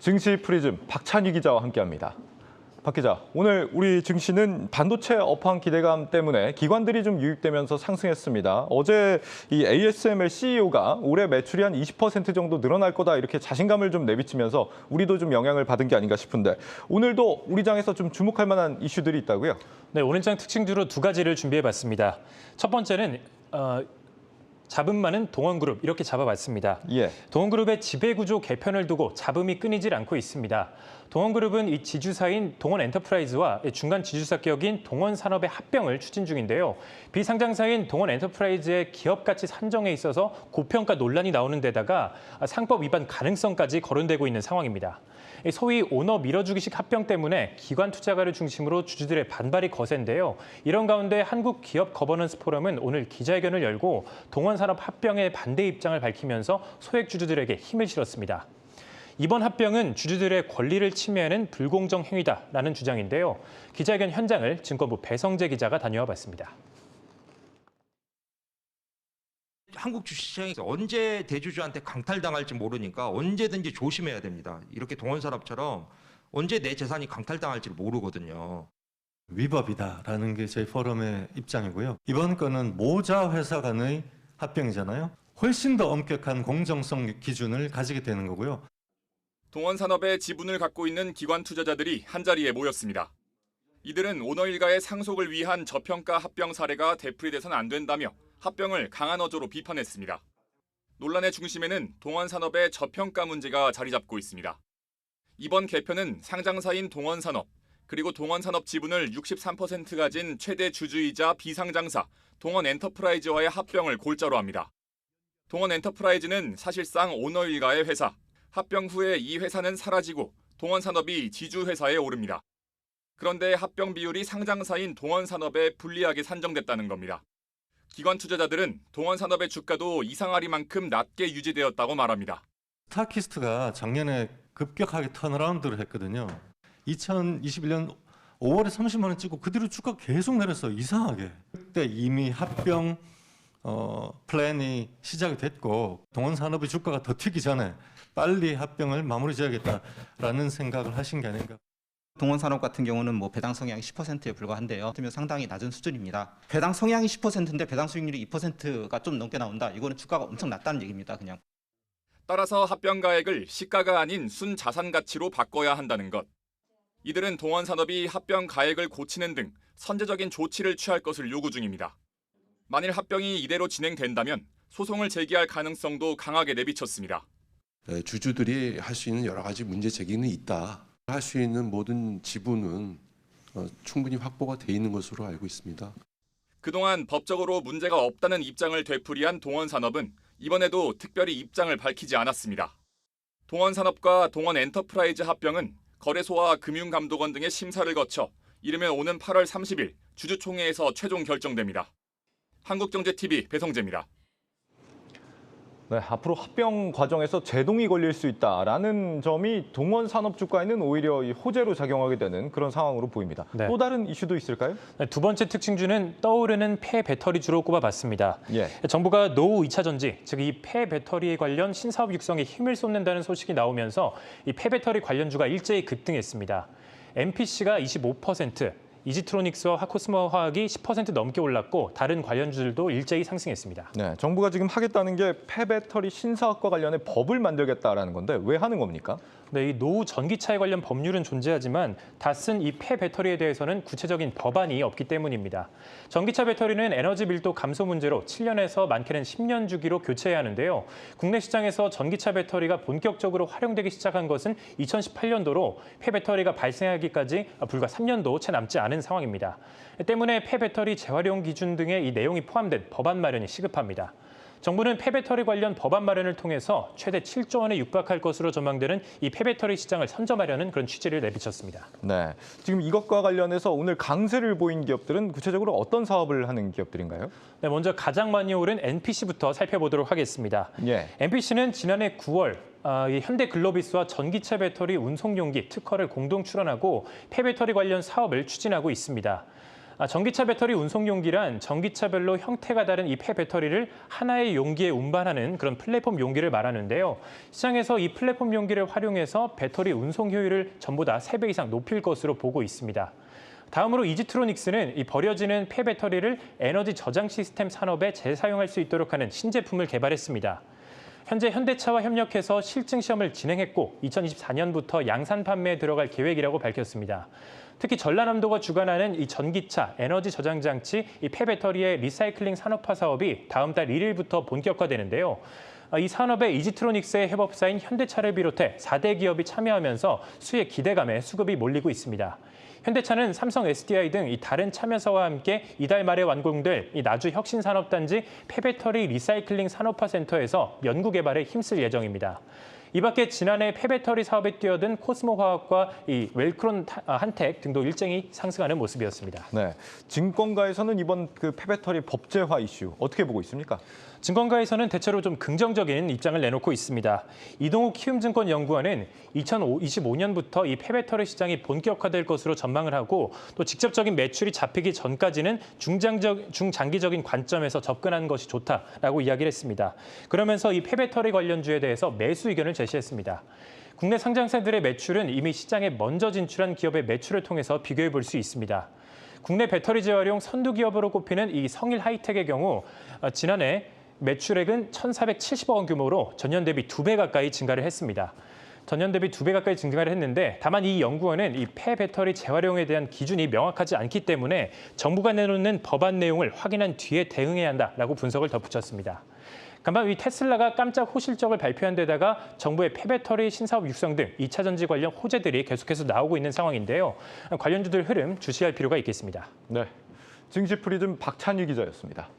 증시 프리즘 박찬희 기자와 함께합니다. 박 기자, 오늘 우리 증시는 반도체 업황 기대감 때문에 기관들이 좀 유입되면서 상승했습니다. 어제 이 ASML CEO가 올해 매출이 한 20% 정도 늘어날 거다 이렇게 자신감을 좀 내비치면서 우리도 좀 영향을 받은 게 아닌가 싶은데 오늘도 우리 장에서 좀 주목할 만한 이슈들이 있다고요? 네, 오늘 장 특징주로 두 가지를 준비해봤습니다. 첫 번째는 잡음 많은 동원그룹 이렇게 잡아봤습니다. 예. 동원그룹의 지배구조 개편을 두고 잡음이 끊이질 않고 있습니다. 동원그룹은 이 지주사인 동원엔터프라이즈와 중간 지주사 기업인 동원산업의 합병을 추진 중인데요. 비상장사인 동원엔터프라이즈의 기업가치 산정에 있어서 고평가 논란이 나오는 데다가 상법 위반 가능성까지 거론되고 있는 상황입니다. 소위 오너 밀어주기식 합병 때문에 기관 투자가를 중심으로 주주들의 반발이 거센데요. 이런 가운데 한국기업 거버넌스 포럼은 오늘 기자회견을 열고 동원산업 합병의 반대 입장을 밝히면서 소액 주주들에게 힘을 실었습니다. 이번 합병은 주주들의 권리를 침해하는 불공정 행위다라는 주장인데요. 기자회견 현장을 증권부 배성재 기자가 다녀와 봤습니다. 한국 주식시장에서 언제 대주주한테 강탈당할지 모르니까 언제든지 조심해야 됩니다. 이렇게 동원산업처럼 언제 내 재산이 강탈당할지 모르거든요. 위법이다라는 게 저희 포럼의 입장이고요. 이번 건은 모자 회사 간의 합병이잖아요. 훨씬 더 엄격한 공정성 기준을 가지게 되는 거고요. 동원산업의 지분을 갖고 있는 기관 투자자들이 한자리에 모였습니다. 이들은 오너 일가의 상속을 위한 저평가 합병 사례가 되풀이돼서는 안 된다며 합병을 강한 어조로 비판했습니다. 논란의 중심에는 동원산업의 저평가 문제가 자리 잡고 있습니다. 이번 개편은 상장사인 동원산업, 그리고 동원산업 지분을 63% 가진 최대 주주이자 비상장사 동원엔터프라이즈와의 합병을 골자로 합니다. 동원엔터프라이즈는 사실상 오너 일가의 회사, 합병 후에 이 회사는 사라지고 동원산업이 지주회사에 오릅니다. 그런데 합병 비율이 상장사인 동원산업에 불리하게 산정됐다는 겁니다. 기관 투자자들은 동원산업의 주가도 이상하리만큼 낮게 유지되었다고 말합니다. 스타키스트가 작년에 급격하게 턴어라운드를 했거든요. 2021년 5월에 30만 원 찍고 그대로 주가 계속 내렸어요. 이상하게. 그때 이미 합병 플랜이 시작이 됐고 동원산업의 주가가 더 튀기 전에 빨리 합병을 마무리 지어야겠다라는 생각을 하신 게 아닌가. 동원산업 같은 경우는 뭐 배당 성향이 10%에 불과한데요. 그러면 상당히 낮은 수준입니다. 배당 성향이 10%인데 배당 수익률이 2%가 좀 넘게 나온다. 이거는 주가가 엄청 낮다는 얘기입니다. 그냥. 따라서 합병 가액을 시가가 아닌 순자산 가치로 바꿔야 한다는 것. 이들은 동원산업이 합병 가액을 고치는 등 선제적인 조치를 취할 것을 요구 중입니다. 만일 합병이 이대로 진행된다면 소송을 제기할 가능성도 강하게 내비쳤습니다. 주주들이 할 수 있는 여러 가지 문제 제기는 있다. 할 수 있는 모든 지분은 충분히 확보가 돼 있는 것으로 알고 있습니다. 그동안 법적으로 문제가 없다는 입장을 되풀이한 동원산업은 이번에도 특별히 입장을 밝히지 않았습니다. 동원산업과 동원엔터프라이즈 합병은 거래소와 금융감독원 등의 심사를 거쳐 이르면 오는 8월 30일 주주총회에서 최종 결정됩니다. 한국경제TV 배성재입니다. 네, 앞으로 합병 과정에서 제동이 걸릴 수 있다라는 점이 동원산업 주가에는 오히려 호재로 작용하게 되는 그런 상황으로 보입니다. 네. 또 다른 이슈도 있을까요? 네, 두 번째 특징주는 떠오르는 폐배터리주로 꼽아봤습니다. 예. 정부가 노후 2차 전지, 즉 이 폐배터리 관련 신사업 육성에 힘을 쏟는다는 소식이 나오면서 이 폐배터리 관련주가 일제히 급등했습니다. MPC가 25%, 이지트로닉스와 코스모 화학이 10% 넘게 올랐고 다른 관련주들도 일제히 상승했습니다. 네, 정부가 지금 하겠다는 게 폐배터리 신사업과 관련해 법을 만들겠다라는 건데 왜 하는 겁니까? 네, 이 노후 전기차에 관련 법률은 존재하지만 닷슨 이 폐배터리에 대해서는 구체적인 법안이 없기 때문입니다. 전기차 배터리는 에너지 밀도 감소 문제로 7년에서 많게는 10년 주기로 교체해야 하는데요. 국내 시장에서 전기차 배터리가 본격적으로 활용되기 시작한 것은 2018년도로 폐배터리가 발생하기까지 불과 3년도 채 남지 않은 상황입니다. 때문에 폐배터리 재활용 기준 등의 이 내용이 포함된 법안 마련이 시급합니다. 정부는 폐배터리 관련 법안 마련을 통해서 최대 7조 원에 육박할 것으로 전망되는 이 폐배터리 시장을 선점하려는 그런 취지를 내비쳤습니다. 네, 지금 이것과 관련해서 오늘 강세를 보인 기업들은 구체적으로 어떤 사업을 하는 기업들인가요? 네, 먼저 가장 많이 오른 NPC부터 살펴보도록 하겠습니다. 예. NPC는 지난해 9월 이 현대글로비스와 전기차 배터리 운송용기 특허를 공동 출원하고 폐배터리 관련 사업을 추진하고 있습니다. 전기차 배터리 운송 용기란 전기차별로 형태가 다른 이 폐배터리를 하나의 용기에 운반하는 그런 플랫폼 용기를 말하는데요. 시장에서 이 플랫폼 용기를 활용해서 배터리 운송 효율을 전보다 3배 이상 높일 것으로 보고 있습니다. 다음으로 이지트로닉스는 이 버려지는 폐배터리를 에너지 저장 시스템 산업에 재사용할 수 있도록 하는 신제품을 개발했습니다. 현재 현대차와 협력해서 실증 시험을 진행했고 2024년부터 양산 판매에 들어갈 계획이라고 밝혔습니다. 특히 전라남도가 주관하는 이 전기차 에너지 저장 장치 이 폐배터리의 리사이클링 산업화 사업이 다음 달 1일부터 본격화되는데요. 이 산업에 이지트로닉스의 협업사인 현대차를 비롯해 4대 기업이 참여하면서 수혜 기대감에 수급이 몰리고 있습니다. 현대차는 삼성, SDI 등 이 다른 참여사와 함께 이달 말에 완공될 이 나주 혁신산업단지 폐배터리 리사이클링 산업화 센터에서 연구 개발에 힘쓸 예정입니다. 이 밖에 지난해 폐배터리 사업에 뛰어든 코스모화학과 이 웰크론 한텍 등도 일정이 상승하는 모습이었습니다. 네, 증권가에서는 이번 그 폐배터리 법제화 이슈 어떻게 보고 있습니까? 증권가에서는 대체로 좀 긍정적인 입장을 내놓고 있습니다. 이동욱 키움증권 연구원은 2025년부터 이 폐배터리 시장이 본격화될 것으로 전망을 하고 또 직접적인 매출이 잡히기 전까지는 중장기적인 관점에서 접근하는 것이 좋다라고 이야기를 했습니다. 그러면서 이 폐배터리 관련주에 대해서 매수 의견을 제시했습니다. 국내 상장사들의 매출은 이미 시장에 먼저 진출한 기업의 매출을 통해서 비교해 볼 수 있습니다. 국내 배터리 재활용 선두 기업으로 꼽히는 이 성일 하이텍의 경우 지난해 매출액은 1,470억 원 규모로 전년 대비 2배 가까이 증가를 했습니다. 전년 대비 2배 가까이 증가를 했는데 다만 이 연구원은 이 폐배터리 재활용에 대한 기준이 명확하지 않기 때문에 정부가 내놓는 법안 내용을 확인한 뒤에 대응해야 한다라고 분석을 덧붙였습니다. 간밤 이 테슬라가 깜짝 호실적을 발표한 데다가 정부의 폐배터리 신사업 육성 등 2차 전지 관련 호재들이 계속해서 나오고 있는 상황인데요. 관련주들 흐름 주시할 필요가 있겠습니다. 네, 증시 프리즘 박찬희 기자였습니다.